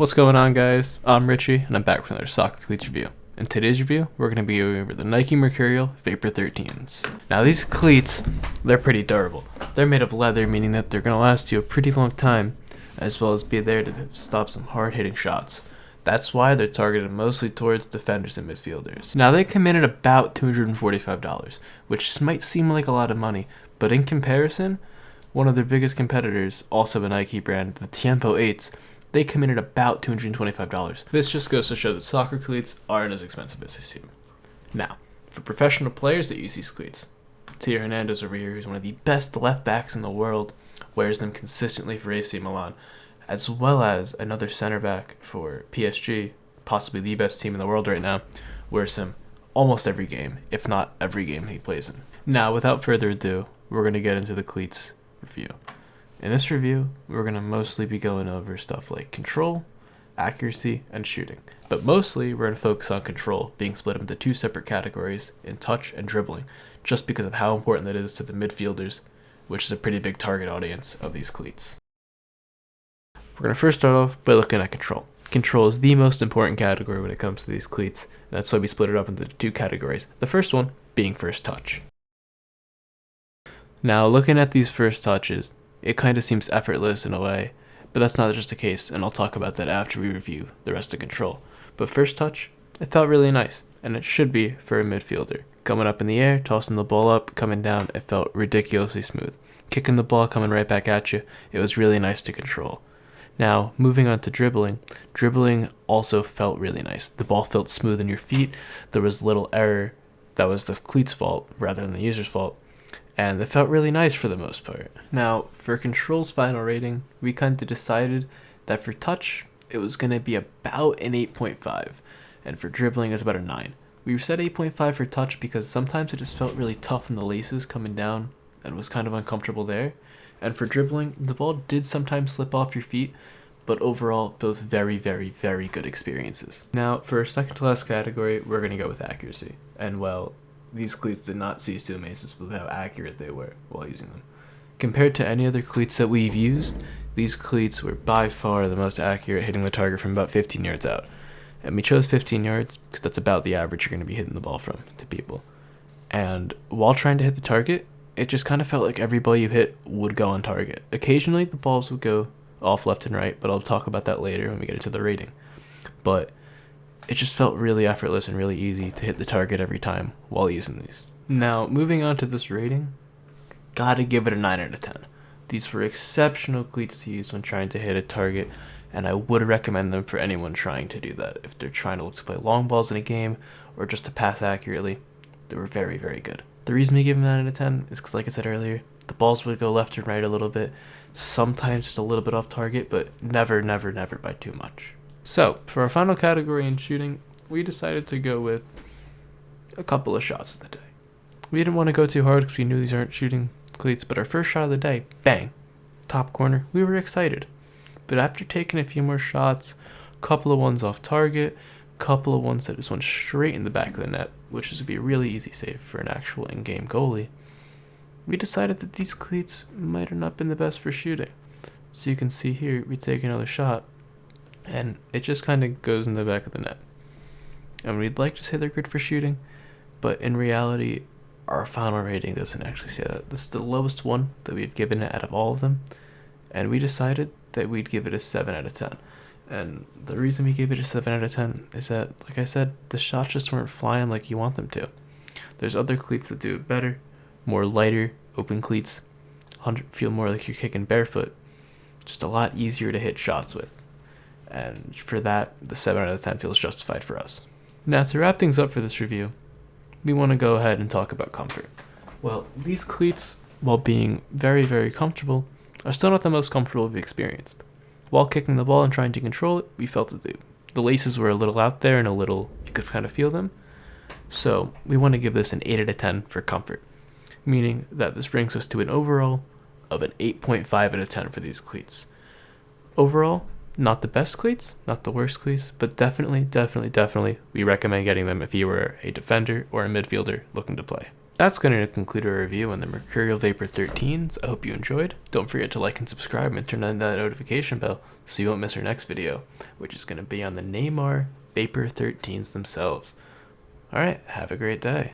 What's going on, guys? I'm Richie, and I'm back with another soccer cleats review. In today's review, we're going to be going over the Nike Mercurial Vapor 13s. Now, these cleats, they're pretty durable. They're made of leather, meaning that they're going to last you a pretty long time, as well as be there to stop some hard-hitting shots. That's why they're targeted mostly towards defenders and midfielders. Now, they come in at about $245, which might seem like a lot of money, but in comparison, one of their biggest competitors, also a Nike brand, the Tiempo 8s, they come in at about $225. This just goes to show that soccer cleats aren't as expensive as they seem. Now, for professional players that use these cleats, Theo Hernandez over here, who's one of the best left backs in the world, wears them consistently for AC Milan, as well as another center back for PSG, possibly the best team in the world right now, wears them almost every game, if not every game he plays in. Now, without further ado, we're going to get into the cleats review. In this review, we're going to mostly be going over stuff like control, accuracy, and shooting. But mostly, we're going to focus on control, being split into two separate categories in touch and dribbling, just because of how important that is to the midfielders, which is a pretty big target audience of these cleats. We're going to first start off by looking at control. Control is the most important category when it comes to these cleats, and that's why we split it up into two categories. The first one being first touch. Now, looking at these first touches, it kind of seems effortless in a way, but that's not just the case, and I'll talk about that after we review the rest of control. But first touch, it felt really nice, and it should be for a midfielder. Coming up in the air, tossing the ball up, coming down, it felt ridiculously smooth. Kicking the ball, coming right back at you, it was really nice to control. Now, moving on to dribbling. Dribbling also felt really nice. The ball felt smooth in your feet, there was little error that was the cleat's fault rather than the user's fault. And it felt really nice for the most part. Now, for control's final rating, we kind of decided that for touch, it was going to be about an 8.5. And for dribbling, it's about a 9. We said 8.5 for touch because sometimes it just felt really tough in the laces coming down and was kind of uncomfortable there. And for dribbling, the ball did sometimes slip off your feet, but overall, those very, very, very good experiences. Now, for our second to last category, we're going to go with accuracy. And well, these cleats did not cease to amaze us with how accurate they were while using them. Compared to any other cleats that we've used, these cleats were by far the most accurate, hitting the target from about 15 yards out. And we chose 15 yards because that's about the average you're going to be hitting the ball from to people. And while trying to hit the target, it just kind of felt like every ball you hit would go on target. Occasionally, the balls would go off left and right, but I'll talk about that later when we get into the rating. But it just felt really effortless and really easy to hit the target every time while using these. Now, moving on to this rating, gotta give it a 9 out of 10. These were exceptional cleats to use when trying to hit a target, and I would recommend them for anyone trying to do that. If they're trying to look to play long balls in a game, or just to pass accurately, they were very, very good. The reason we give them 9 out of 10 is because, like I said earlier, the balls would go left and right a little bit, sometimes just a little bit off target, but never, never, never by too much. So, for our final category in shooting, we decided to go with a couple of shots of the day. We didn't want to go too hard because we knew these aren't shooting cleats, but our first shot of the day, bang, top corner, we were excited. But after taking a few more shots, a couple of ones off target, a couple of ones that just went straight in the back of the net, which would be a really easy save for an actual in-game goalie, we decided that these cleats might have not been the best for shooting. So you can see here, we take another shot, and it just kind of goes in the back of the net. And we'd like to say they're good for shooting, but in reality, our final rating doesn't actually say that. This is the lowest one that we've given it out of all of them, and we decided that we'd give it a 7 out of 10. And the reason we gave it a 7 out of 10 is that, like I said, the shots just weren't flying like you want them to. There's other cleats that do it better, more lighter, open cleats, feel more like you're kicking barefoot, just a lot easier to hit shots with. And for that, the 7 out of 10 feels justified for us. Now, to wrap things up for this review, we want to go ahead and talk about comfort. Well, these cleats, while being very, very comfortable, are still not the most comfortable we've experienced. While kicking the ball and trying to control it, we felt that the laces were a little out there and a little, you could kind of feel them. So we want to give this an 8 out of 10 for comfort, meaning that this brings us to an overall of an 8.5 out of 10 for these cleats. Overall, not the best cleats, not the worst cleats, but definitely, we recommend getting them if you were a defender or a midfielder looking to play. that's going to conclude our review on the Mercurial Vapor 13s. I hope you enjoyed. Don't forget to like and subscribe and turn on that notification bell so you won't miss our next video, which is going to be on the Neymar Vapor 13s themselves. Alright, have a great day.